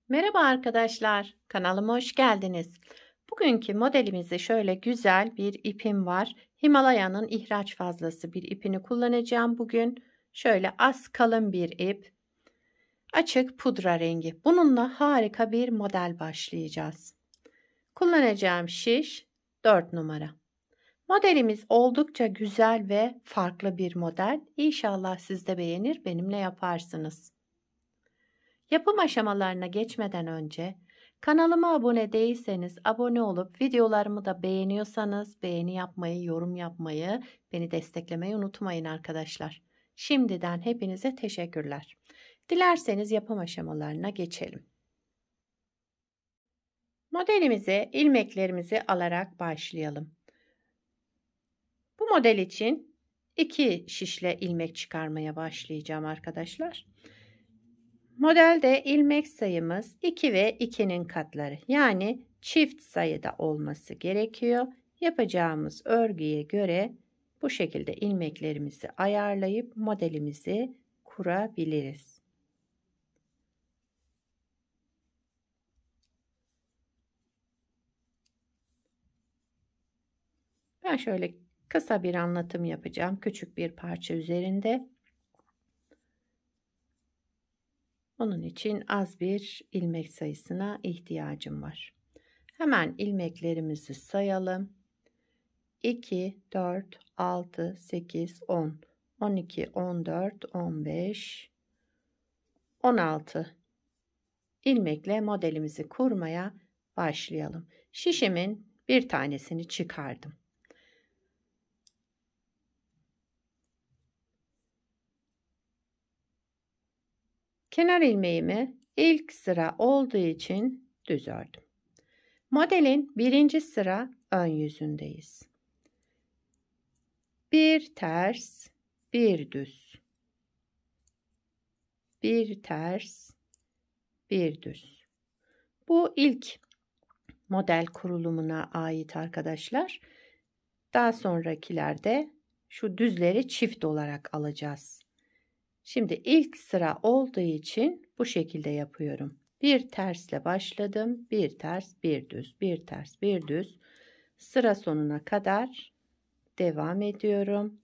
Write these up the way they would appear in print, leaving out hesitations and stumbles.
Merhaba arkadaşlar, kanalıma hoş geldiniz. Bugünkü modelimizde şöyle güzel bir ipim var. Himalaya'nın ihraç fazlası bir ipini kullanacağım bugün. Şöyle az kalın bir ip, açık pudra rengi. Bununla harika bir model başlayacağız. Kullanacağım şiş 4 numara. Modelimiz oldukça güzel ve farklı bir model. İnşallah siz de beğenir, benimle yaparsınız. Yapım aşamalarına geçmeden önce kanalıma abone değilseniz abone olup videolarımı da beğeniyorsanız beğeni yapmayı, yorum yapmayı, beni desteklemeyi unutmayın arkadaşlar. Şimdiden hepinize teşekkürler. Dilerseniz yapım aşamalarına geçelim. Modelimize ilmeklerimizi alarak başlayalım. Bu model için 2 şişle ilmek çıkarmaya başlayacağım arkadaşlar. Modelde ilmek sayımız 2 ve 2'nin katları, yani çift sayıda olması gerekiyor. Yapacağımız örgüye göre bu şekilde ilmeklerimizi ayarlayıp modelimizi kurabiliriz. Ben şöyle kısa bir anlatım yapacağım küçük bir parça üzerinde. Onun için az bir ilmek sayısına ihtiyacım var. Hemen ilmeklerimizi sayalım. 2, 4, 6, 8, 10, 12, 14, 15, 16 ilmekle modelimizi kurmaya başlayalım. Şişimin bir tanesini çıkardım. Kenar ilmeğimi ilk sıra olduğu için düz ördüm. Modelin birinci sıra ön yüzündeyiz. Bir ters, bir düz. Bir ters, bir düz. Bu ilk model kurulumuna ait arkadaşlar. Daha sonrakilerde şu düzleri çift olarak alacağız. Şimdi ilk sıra olduğu için bu şekilde yapıyorum. Bir tersle başladım. Bir ters, bir düz, bir ters, bir düz. Sıra sonuna kadar devam ediyorum.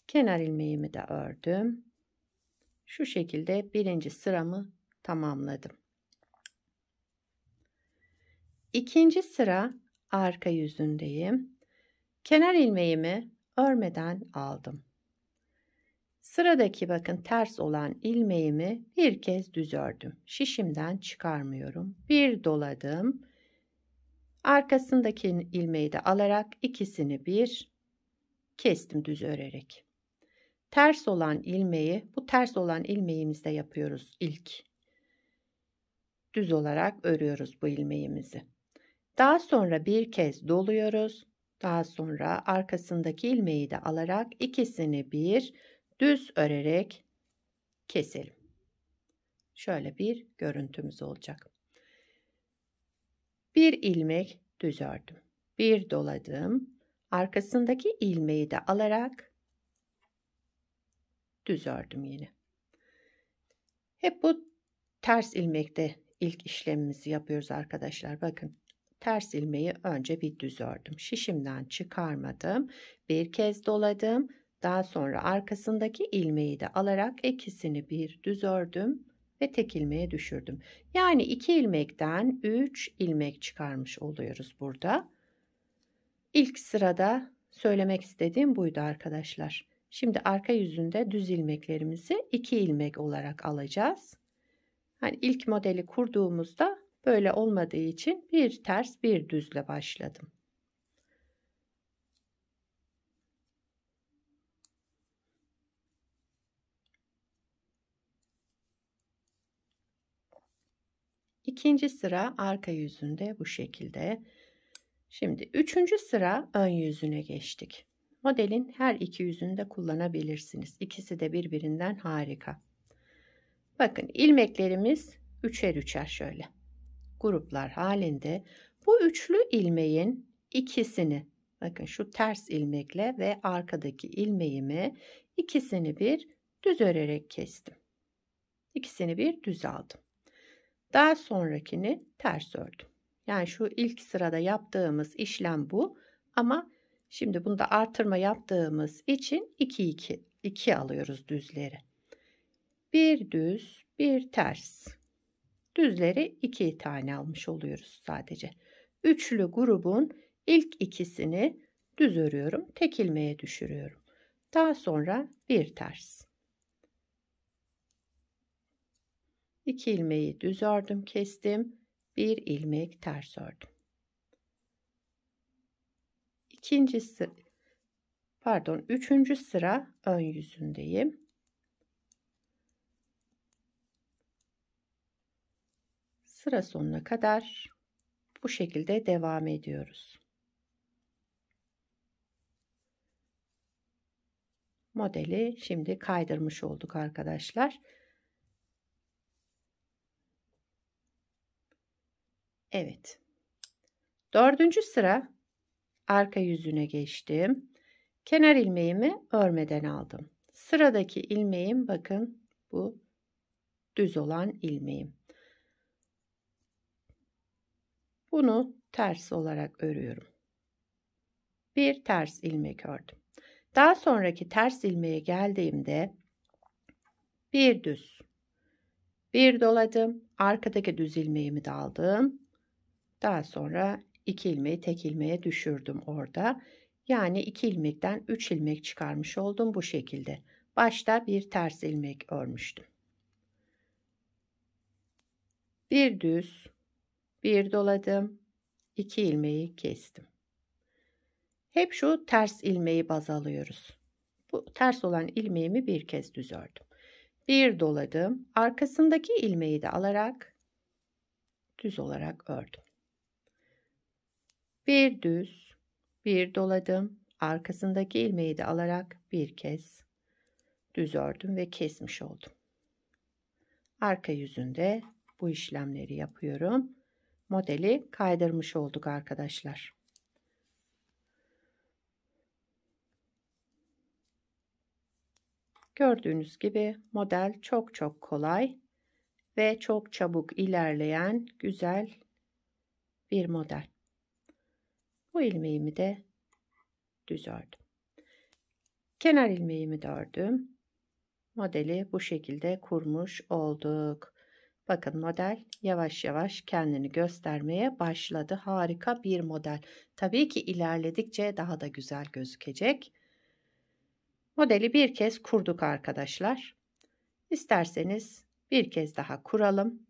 Kenar ilmeğimi de ördüm. Şu şekilde birinci sıramı tamamladım. İkinci sıra arka yüzündeyim. Kenar ilmeğimi örmeden aldım. Sıradaki bakın ters olan ilmeğimi bir kez düz ördüm. Şişimden çıkarmıyorum. Bir doladım. Arkasındaki ilmeği de alarak ikisini bir kestim düz örerek. Ters olan ilmeği, bu ters olan ilmeğimizde yapıyoruz ilk. Düz olarak örüyoruz bu ilmeğimizi. Daha sonra bir kez doluyoruz. Daha sonra arkasındaki ilmeği de alarak ikisini bir düz örerek keselim. Şöyle bir görüntümüz olacak. Bir ilmek düz ördüm. Bir doladım. Arkasındaki ilmeği de alarak düz ördüm yine. Hep bu ters ilmekte ilk işlemimizi yapıyoruz arkadaşlar. Bakın. Ters ilmeği önce bir düz ördüm. Şişimden çıkarmadım. Bir kez doladım. Daha sonra arkasındaki ilmeği de alarak ikisini bir düz ördüm ve tek ilmeğe düşürdüm. Yani 2 ilmekten 3 ilmek çıkarmış oluyoruz burada. İlk sırada söylemek istediğim buydu arkadaşlar. Şimdi arka yüzünde düz ilmeklerimizi 2 ilmek olarak alacağız. Hani ilk modeli kurduğumuzda böyle olmadığı için bir ters bir düzle başladım. İkinci sıra arka yüzünde bu şekilde. Şimdi üçüncü sıra ön yüzüne geçtik. Modelin her iki yüzünü de kullanabilirsiniz. İkisi de birbirinden harika. Bakın ilmeklerimiz üçer üçer şöyle gruplar halinde. Bu üçlü ilmeğin ikisini, bakın şu ters ilmekle ve arkadaki ilmeğimi ikisini bir düz örerek kestim. İkisini bir düz aldım. Daha sonrakini ters ördüm. Yani şu ilk sırada yaptığımız işlem bu. Ama şimdi bunda artırma yaptığımız için 2 alıyoruz düzleri. Bir düz, bir ters. Düzleri 2 tane almış oluyoruz sadece. Üçlü grubun ilk ikisini düz örüyorum. Tek ilmeğe düşürüyorum. Daha sonra bir ters. 2 ilmeği düz ördüm, kestim. Bir ilmek ters ördüm. Üçüncü sıra ön yüzündeyim. Sıra sonuna kadar bu şekilde devam ediyoruz. Modeli şimdi kaydırmış olduk arkadaşlar. Evet. Dördüncü sıra arka yüzüne geçtim. Kenar ilmeğimi örmeden aldım. Sıradaki ilmeğim bakın bu düz olan ilmeğim. Bunu ters olarak örüyorum. Bir ters ilmek ördüm. Daha sonraki ters ilmeğe geldiğimde bir düz, bir doladım. Arkadaki düz ilmeğimi de aldım. Daha sonra 2 ilmeği tek ilmeğe düşürdüm orada. Yani 2 ilmekten 3 ilmek çıkarmış oldum bu şekilde. Başta bir ters ilmek örmüştüm. Bir düz, bir doladım. 2 ilmeği kestim. Hep şu ters ilmeği baz alıyoruz. Bu ters olan ilmeğimi bir kez düz ördüm. Bir doladım. Arkasındaki ilmeği de alarak düz olarak ördüm. Bir düz, bir doladım. Arkasındaki ilmeği de alarak bir kez düz ördüm ve kesmiş oldum. Arka yüzünde bu işlemleri yapıyorum. Modeli kaydırmış olduk arkadaşlar. Gördüğünüz gibi model çok kolay ve çok çabuk ilerleyen güzel bir model. Bu ilmeğimi de düz ördüm. Kenar ilmeğimi de ördüm. Modeli bu şekilde kurmuş olduk. Bakın model yavaş yavaş kendini göstermeye başladı. Harika bir model. Tabii ki ilerledikçe daha da güzel gözükecek. Modeli bir kez kurduk arkadaşlar. İsterseniz bir kez daha kuralım.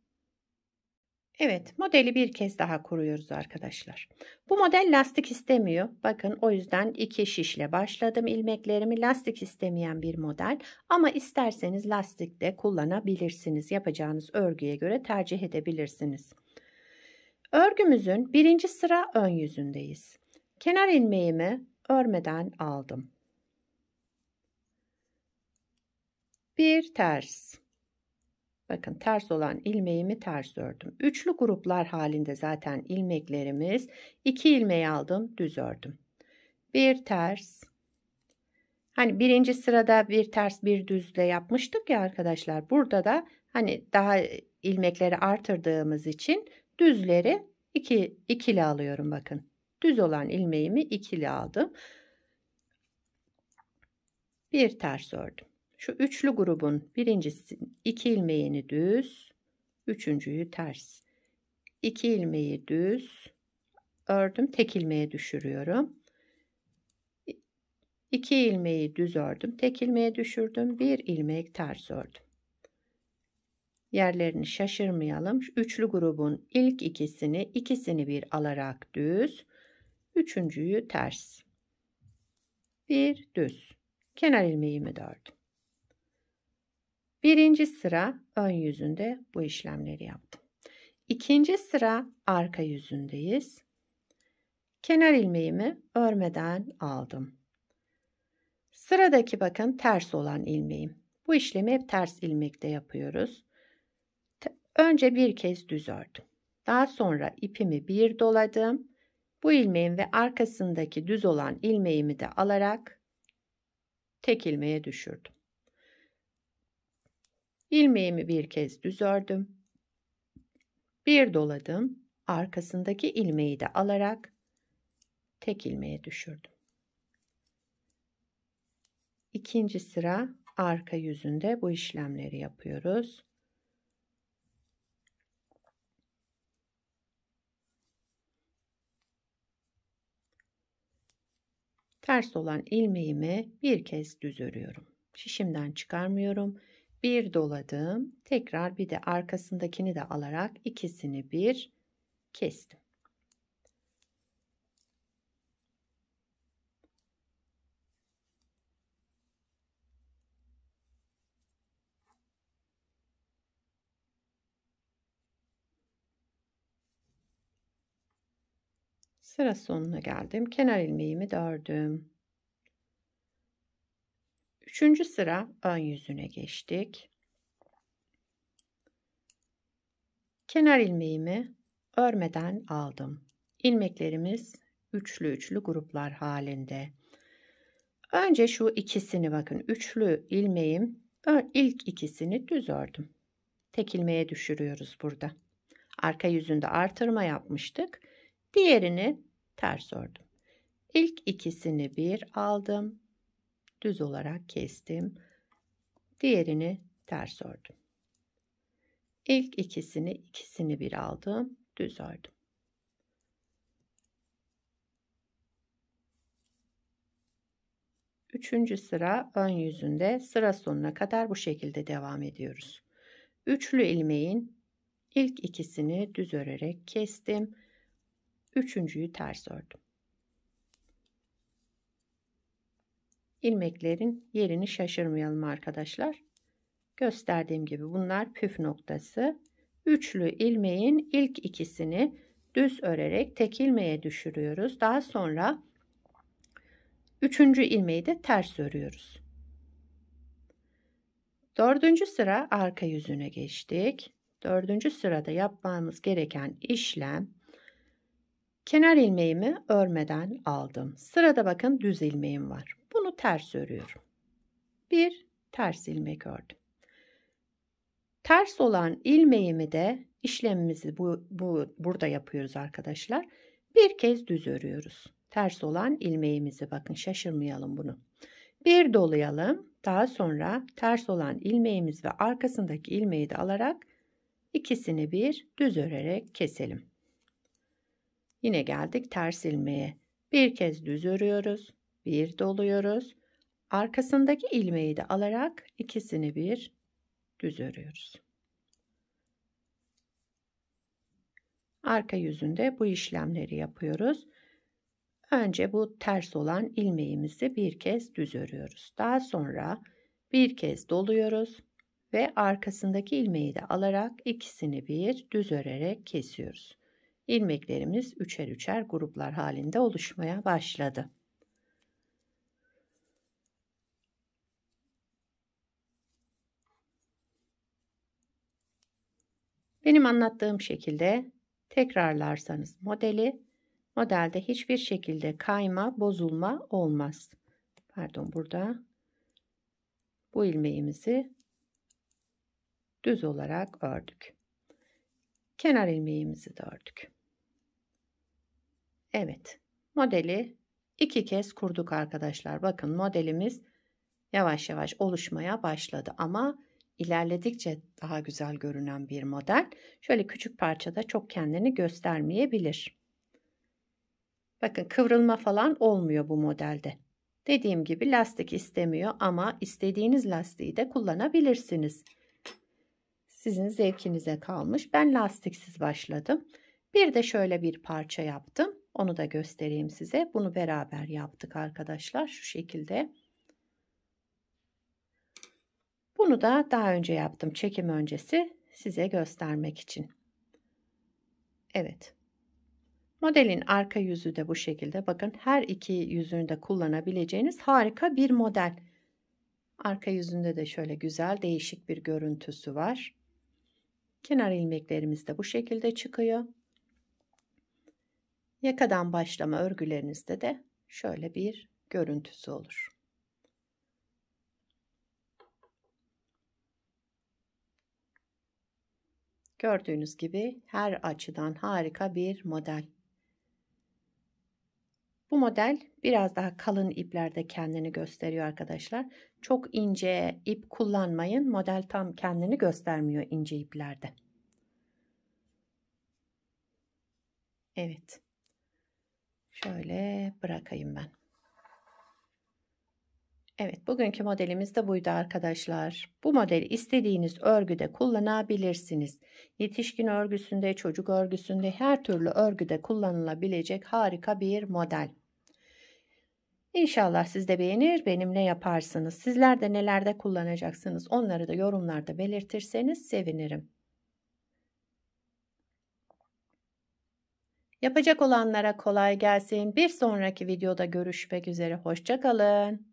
Evet, modeli bir kez daha kuruyoruz arkadaşlar. Bu model lastik istemiyor. Bakın o yüzden 2 şişle başladım ilmeklerimi. Lastik istemeyen bir model ama isterseniz lastik de kullanabilirsiniz. Yapacağınız örgüye göre tercih edebilirsiniz. Örgümüzün birinci sıra ön yüzündeyiz. Kenar ilmeğimi örmeden aldım. Bir ters. Bakın ters olan ilmeğimi ters ördüm. Üçlü gruplar halinde zaten ilmeklerimiz. 2 ilmeği aldım, düz ördüm. Bir ters. Hani birinci sırada bir ters bir düzle yapmıştık ya arkadaşlar. Burada da hani daha ilmekleri artırdığımız için düzleri ikili alıyorum bakın. Düz olan ilmeğimi ikili aldım. Bir ters ördüm. Şu üçlü grubun birincisi 2 ilmeğini düz, üçüncüyü ters. 2 ilmeği düz ördüm, tek ilmeğe düşürüyorum. 2 ilmeği düz ördüm, tek ilmeğe düşürdüm, bir ilmek ters ördüm. Yerlerini şaşırmayalım. Şu üçlü grubun ilk ikisini bir alarak düz, üçüncüyü ters. Bir düz. Kenar ilmeğimi de ördüm. Birinci sıra ön yüzünde bu işlemleri yaptım. İkinci sıra arka yüzündeyiz. Kenar ilmeğimi örmeden aldım. Sıradaki bakın ters olan ilmeğim. Bu işlemi hep ters ilmekte yapıyoruz. Önce bir kez düz ördüm. Daha sonra ipimi bir doladım. Bu ilmeğin ve arkasındaki düz olan ilmeğimi de alarak tek ilmeğe düşürdüm. İlmeğimi bir kez düz ördüm. Bir doladım. Arkasındaki ilmeği de alarak tek ilmeğe düşürdüm. İkinci sıra arka yüzünde bu işlemleri yapıyoruz. Ters olan ilmeğimi bir kez düz örüyorum. Şişimden çıkarmıyorum. Bir doladım. Tekrar bir de arkasındakini de alarak ikisini bir kestim. Sıra sonuna geldim. Kenar ilmeğimi de ördüm. Üçüncü sıra ön yüzüne geçtik. Kenar ilmeğimi örmeden aldım. İlmeklerimiz üçlü gruplar halinde. Önce şu ikisini bakın, üçlü ilmeğim ilk ikisini düz ördüm. Tek ilmeğe düşürüyoruz burada. Arka yüzünde artırma yapmıştık. Diğerini ters ördüm. İlk ikisini bir aldım. Düz olarak kestim. Diğerini ters ördüm. İlk ikisini bir aldım. Düz ördüm. Üçüncü sıra ön yüzünde sıra sonuna kadar bu şekilde devam ediyoruz. Üçlü ilmeğin ilk ikisini düz örerek kestim. Üçüncüyü ters ördüm. İlmeklerin yerini şaşırmayalım arkadaşlar. Gösterdiğim gibi bunlar püf noktası. Üçlü ilmeğin ilk ikisini düz örerek tek ilmeğe düşürüyoruz. Daha sonra üçüncü ilmeği de ters örüyoruz. Dördüncü sıra arka yüzüne geçtik. Dördüncü sırada yapmamız gereken işlem, kenar ilmeğimi örmeden aldım. Sırada bakın düz ilmeğim var. Bunu ters örüyorum. Bir ters ilmek ördüm. Ters olan ilmeğimi de işlemimizi burada yapıyoruz arkadaşlar. Bir kez düz örüyoruz. Ters olan ilmeğimizi bakın, şaşırmayalım bunu. Bir dolayalım. Daha sonra ters olan ilmeğimiz ve arkasındaki ilmeği de alarak ikisini bir düz örerek keselim. Yine geldik ters ilmeğe. Bir kez düz örüyoruz. Bir doluyoruz. Arkasındaki ilmeği de alarak ikisini bir düz örüyoruz. Arka yüzünde bu işlemleri yapıyoruz. Önce bu ters olan ilmeğimizi bir kez düz örüyoruz. Daha sonra bir kez doluyoruz ve arkasındaki ilmeği de alarak ikisini bir düz örerek kesiyoruz. İlmeklerimiz üçer üçer gruplar halinde oluşmaya başladı. Benim anlattığım şekilde tekrarlarsanız modelde hiçbir şekilde kayma, bozulma olmaz. Pardon, burada bu ilmeğimizi düz olarak ördük. Kenar ilmeğimizi de ördük. Evet, modeli iki kez kurduk arkadaşlar. Bakın modelimiz yavaş yavaş oluşmaya başladı ama ilerledikçe daha güzel görünen bir model. Şöyle küçük parçada çok kendini göstermeyebilir. Bakın kıvrılma falan olmuyor bu modelde. Dediğim gibi lastik istemiyor ama istediğiniz lastiği de kullanabilirsiniz. Sizin zevkinize kalmış. Ben lastiksiz başladım. Bir de şöyle bir parça yaptım. Onu da göstereyim size. Bunu beraber yaptık arkadaşlar. Şu şekilde. Bunu da daha önce yaptım. Çekim öncesi size göstermek için. Evet. Modelin arka yüzü de bu şekilde. Bakın her iki yüzünü de kullanabileceğiniz harika bir model. Arka yüzünde de şöyle güzel değişik bir görüntüsü var. Kenar ilmeklerimiz de bu şekilde çıkıyor. Yakadan başlama örgülerinizde de şöyle bir görüntüsü olur. Gördüğünüz gibi her açıdan harika bir model. Bu model biraz daha kalın iplerde kendini gösteriyor arkadaşlar. Çok ince ip kullanmayın. Model tam kendini göstermiyor ince iplerde. Evet. Şöyle bırakayım ben. Evet, bugünkü modelimiz de buydu arkadaşlar. Bu modeli istediğiniz örgüde kullanabilirsiniz. Yetişkin örgüsünde, çocuk örgüsünde, her türlü örgüde kullanılabilecek harika bir model. İnşallah siz de beğenir, benimle yaparsınız. Sizler de nelerde kullanacaksınız, onları da yorumlarda belirtirseniz sevinirim. Yapacak olanlara kolay gelsin. Bir sonraki videoda görüşmek üzere. Hoşça kalın.